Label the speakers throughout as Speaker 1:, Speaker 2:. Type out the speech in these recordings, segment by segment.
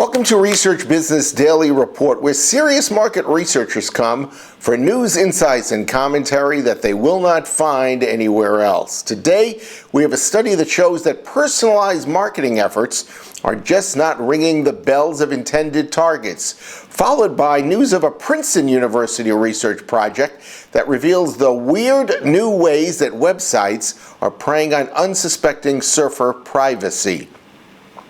Speaker 1: Welcome to Research Business Daily Report, where serious market researchers come for news, insights, and commentary that they will not find anywhere else. Today, we have a study that shows that personalized marketing efforts are just not ringing the bells of intended targets, followed by news of a Princeton University research project that reveals the weird new ways that websites are preying on unsuspecting surfer privacy.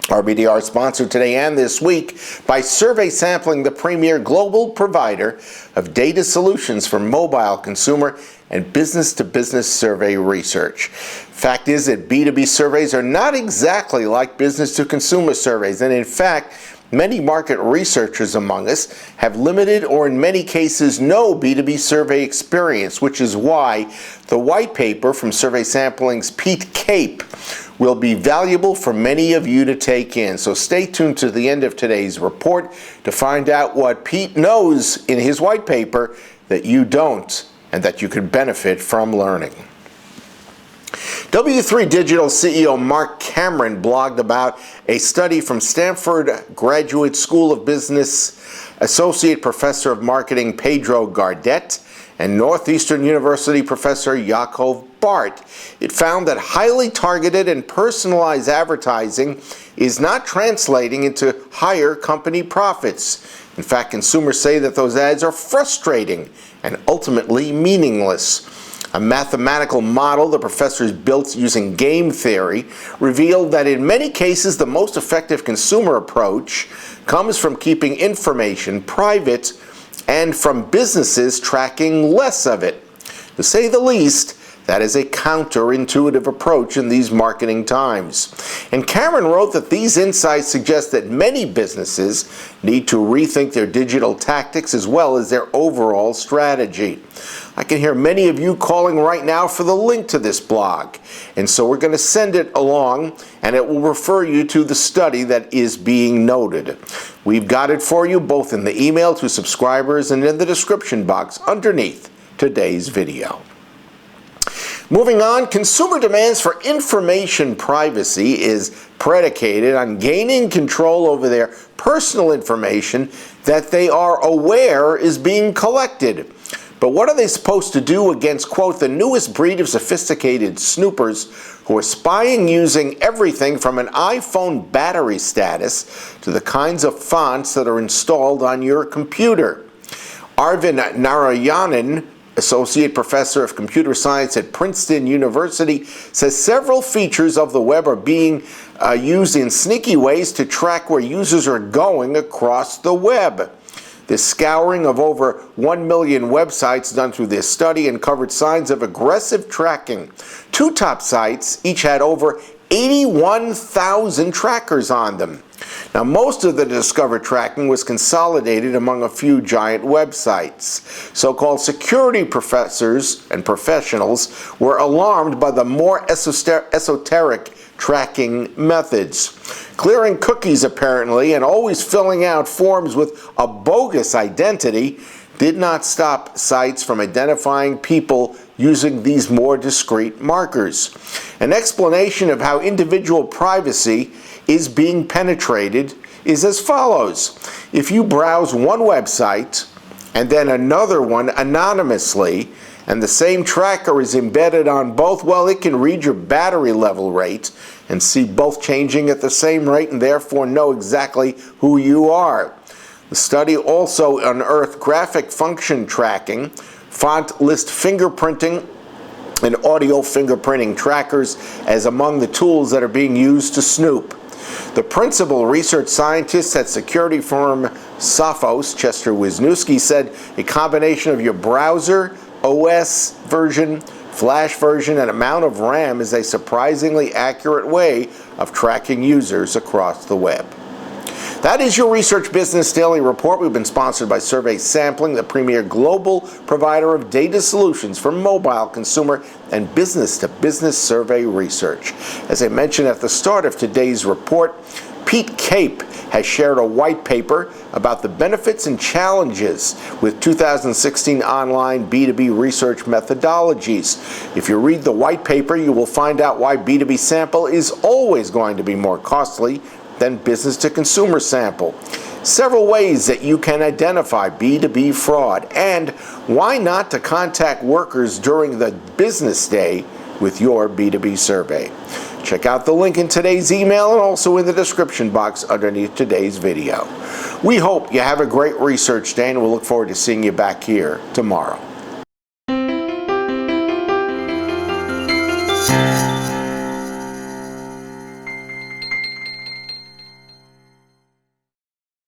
Speaker 1: RBDR sponsored today and this week by Survey Sampling, the premier global provider of data solutions for mobile, consumer, and business-to-business survey research. Fact is that B2B surveys are not exactly like business-to-consumer surveys, and in fact, many market researchers among us have limited or in many cases no B2B survey experience, which is why the white paper from Survey Sampling's Pete Cape will be valuable for many of you to take in. So stay tuned to the end of today's report to find out what Pete knows in his white paper that you don't and that you could benefit from learning. W3 Digital CEO Mark Cameron blogged about a study from Stanford Graduate School of Business Associate Professor of Marketing Pedro Gardet and Northeastern University Professor Yaakov Bart. It found that highly targeted and personalized advertising is not translating into higher company profits. In fact, consumers say that those ads are frustrating and ultimately meaningless. A mathematical model the professors built using game theory revealed that in many cases the most effective consumer approach comes from keeping information private and from businesses tracking less of it. To say the least, that is a counterintuitive approach in these marketing times. And Cameron wrote that these insights suggest that many businesses need to rethink their digital tactics as well as their overall strategy. I can hear many of you calling right now for the link to this blog. And so we're going to send it along, and it will refer you to the study that is being noted. We've got it for you both in the email to subscribers and in the description box underneath today's video. Moving on, consumer demands for information privacy is predicated on gaining control over their personal information that they are aware is being collected. But what are they supposed to do against, quote, the newest breed of sophisticated snoopers who are spying using everything from an iPhone battery status to the kinds of fonts that are installed on your computer? Arvind Narayanan, Associate Professor of Computer Science at Princeton University, says several features of the web are being used in sneaky ways to track where users are going across the web. This scouring of over 1 million websites done through this study uncovered signs of aggressive tracking. Two top sites each had over 81,000 trackers on them. Now, most of the discovered tracking was consolidated among a few giant websites. So-called security professors and professionals were alarmed by the more esoteric tracking methods. Clearing cookies, apparently, and always filling out forms with a bogus identity did not stop sites from identifying people using these more discreet markers. An explanation of how individual privacy is being penetrated is as follows. If you browse one website and then another one anonymously, and the same tracker is embedded on both, well, it can read your battery level rate and see both changing at the same rate and therefore know exactly who you are. The study also unearthed graphic function tracking, font list fingerprinting, and audio fingerprinting trackers as among the tools that are being used to snoop. The principal research scientist at security firm Sophos, Chester Wisniewski, said a combination of your browser, OS version, flash version, and amount of RAM is a surprisingly accurate way of tracking users across the web. That is your Research Business Daily Report. We've been sponsored by Survey Sampling, the premier global provider of data solutions for mobile, consumer, and business-to-business survey research. As I mentioned at the start of today's report, Pete Cape has shared a white paper about the benefits and challenges with 2016 online B2B research methodologies. If you read the white paper, you will find out why B2B sample is always going to be more costly than business-to-consumer sample. Several ways that you can identify B2B fraud, and why not to contact workers during the business day with your B2B survey. Check out the link in today's email and also in the description box underneath today's video. We hope you have a great research day, and we'll look forward to seeing you back here tomorrow.